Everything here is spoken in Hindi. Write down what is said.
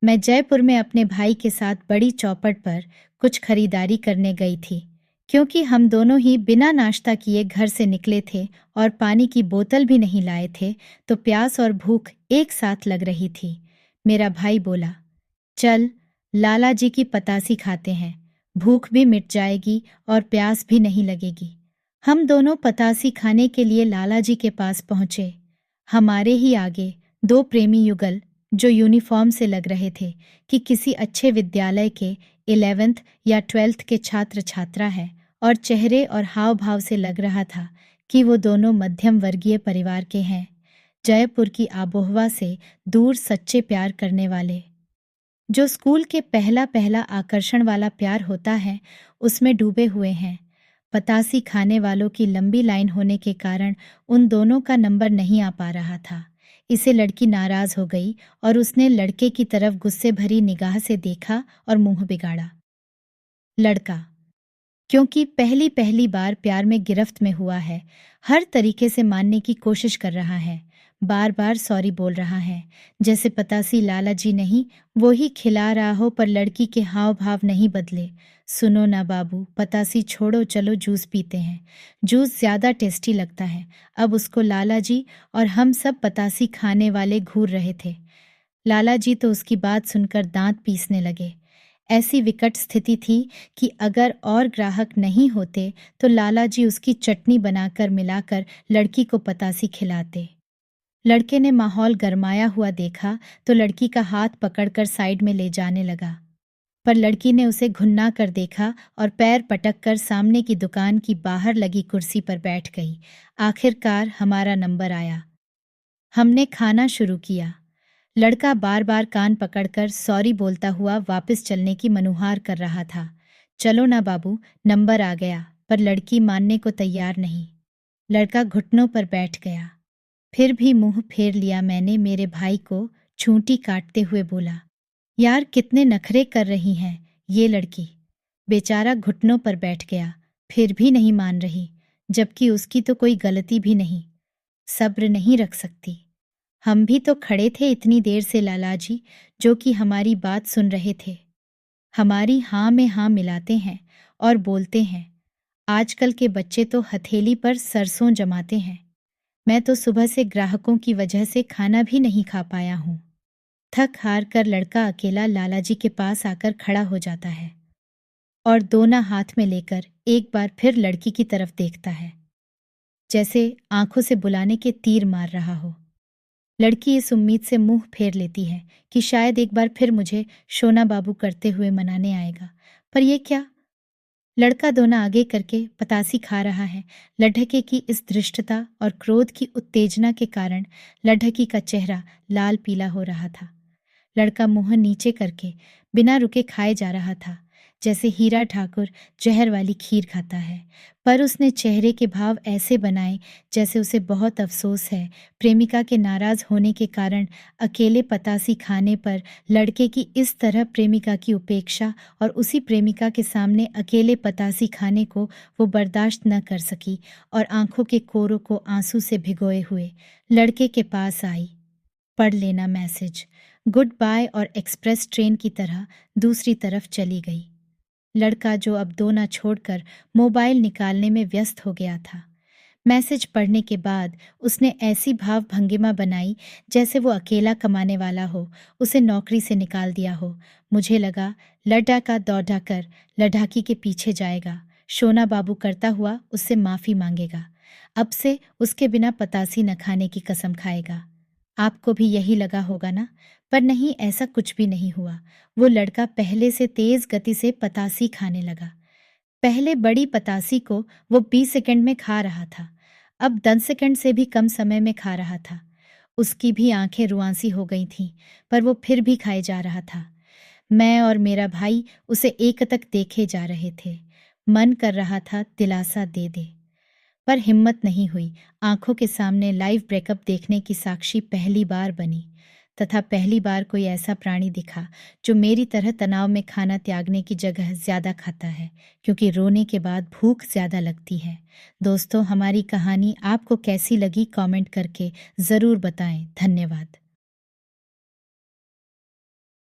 मैं जयपुर में अपने भाई के साथ बड़ी चौपट पर कुछ खरीदारी करने गई थी। क्योंकि हम दोनों ही बिना नाश्ता किए घर से निकले थे और पानी की बोतल भी नहीं लाए थे, तो प्यास और भूख एक साथ लग रही थी। मेरा भाई बोला, चल लाला जी की पतासी खाते हैं, भूख भी मिट जाएगी और प्यास भी नहीं लगेगी। हम दोनों पतासी खाने के लिए लाला जी के पास पहुंचे। हमारे ही आगे दो प्रेमी युगल, जो यूनिफॉर्म से लग रहे थे कि किसी अच्छे विद्यालय के 11th या 12th के छात्र छात्रा है, और चेहरे और हाव भाव से लग रहा था कि वो दोनों मध्यम वर्गीय परिवार के हैं, जयपुर की आबोहवा से दूर सच्चे प्यार करने वाले। जो स्कूल के पहला पहला आकर्षण वाला प्यार होता है, उसमें डूबे हुए हैं। पतासी खाने वालों की लंबी लाइन होने के कारण उन दोनों का नंबर नहीं आ पा रहा था। इसे लड़की नाराज हो गई और उसने लड़के की तरफ गुस्से भरी निगाह से देखा और मुंह बिगाड़ा। लड़का, क्योंकि पहली पहली बार प्यार में गिरफ्त में हुआ है, हर तरीके से मानने की कोशिश कर रहा है, बार बार सॉरी बोल रहा है, जैसे पतासी लाला जी नहीं वो ही खिला रहा हो, पर लड़की के हाव भाव नहीं बदले। सुनो ना बाबू, पतासी छोड़ो, चलो जूस पीते हैं, जूस ज्यादा टेस्टी लगता है। अब उसको लाला जी और हम सब पतासी खाने वाले घूर रहे थे। लाला जी तो उसकी बात सुनकर दांत पीसने लगे। ऐसी विकट स्थिति थी कि अगर और ग्राहक नहीं होते तो लाला जी उसकी चटनी बनाकर मिलाकर लड़की को पतासी खिलाते। लड़के ने माहौल गरमाया हुआ देखा तो लड़की का हाथ पकड़कर साइड में ले जाने लगा, पर लड़की ने उसे घुन्ना कर देखा और पैर पटक कर सामने की दुकान की बाहर लगी कुर्सी पर बैठ गई। आखिरकार हमारा नंबर आया। हमने खाना शुरू किया। लड़का बार बार कान पकड़कर सॉरी बोलता हुआ वापस चलने की मनुहार कर रहा था। चलो ना बाबू, नंबर आ गया, पर लड़की मानने को तैयार नहीं। लड़का घुटनों पर बैठ गया। फिर भी मुंह फेर लिया मैंने। मेरे भाई को छूंटी काटते हुए बोला, यार कितने नखरे कर रही हैं ये लड़की। बेचारा घुटनों पर बैठ गया, फिर भी नहीं मान रही, जबकि उसकी तो कोई गलती भी नहीं। सब्र नहीं रख सकती। हम भी तो खड़े थे इतनी देर से लाला जी, जो कि हमारी बात सुन रहे थे। हमारी हाँ में हाँ मिलाते हैं और बोलते हैं। आजकल के बच्चे तो हथेली पर सरसों जमाते हैं। मैं तो सुबह से ग्राहकों की वजह से खाना भी नहीं खा पाया हूँ। थक हार कर लड़का अकेला लाला जी के पास आकर खड़ा हो जाता है और दोना हाथ में लेकर एक बार फिर लड़की की तरफ देखता है, जैसे आंखों से बुलाने के तीर मार रहा हो। लड़की इस उम्मीद से मुंह फेर लेती है कि शायद एक बार फिर मुझे शोना बाबू करते हुए मनाने आएगा, पर ये क्या। लड़का दोना आगे करके पतासी खा रहा है। लड्ढके की इस धृष्टता और क्रोध की उत्तेजना के कारण लड्ढकी का चेहरा लाल पीला हो रहा था। लड़का मुंह नीचे करके बिना रुके खाए जा रहा था, जैसे हीरा ठाकुर जहर वाली खीर खाता है, पर उसने चेहरे के भाव ऐसे बनाए जैसे उसे बहुत अफसोस है प्रेमिका के नाराज होने के कारण अकेले पतासी खाने पर। लड़के की इस तरह प्रेमिका की उपेक्षा और उसी प्रेमिका के सामने अकेले पतासी खाने को वो बर्दाश्त न कर सकी और आंखों के कोरों को आंसू से भिगोए हुए लड़के के पास आई। पढ़ लेना मैसेज। गुड बाय और एक्सप्रेस ट्रेन की तरह दूसरी तरफ चली गई। लड़का, जो अब दोना छोड़कर मोबाइल निकालने में व्यस्त हो गया था, मैसेज पढ़ने के बाद उसने ऐसी भाव भंगिमा बनाई जैसे वो अकेला कमाने वाला हो, उसे नौकरी से निकाल दिया हो। मुझे लगा लड्ढा का दौड़ा कर लड्ढाकी के पीछे जाएगा, शोना बाबू करता हुआ उससे माफ़ी मांगेगा, अब से उसके बिना पतासी न खाने की कसम खाएगा। आपको भी यही लगा होगा ना, पर नहीं, ऐसा कुछ भी नहीं हुआ। वो लड़का पहले से तेज गति से पतासी खाने लगा। पहले बड़ी पतासी को वो 20 सेकंड में खा रहा था, अब 10 सेकंड से भी कम समय में खा रहा था। उसकी भी आंखें रुआंसी हो गई थीं, पर वो फिर भी खाए जा रहा था। मैं और मेरा भाई उसे एकटक देखे जा रहे थे। मन कर रहा था दिलासा दे दे, पर हिम्मत नहीं हुई। आंखों के सामने लाइव ब्रेकअप देखने की साक्षी पहली बार बनी, तथा पहली बार कोई ऐसा प्राणी दिखा जो मेरी तरह तनाव में खाना त्यागने की जगह ज्यादा खाता है, क्योंकि रोने के बाद भूख ज्यादा लगती है। दोस्तों, हमारी कहानी आपको कैसी लगी कमेंट करके ज़रूर बताएं। धन्यवाद।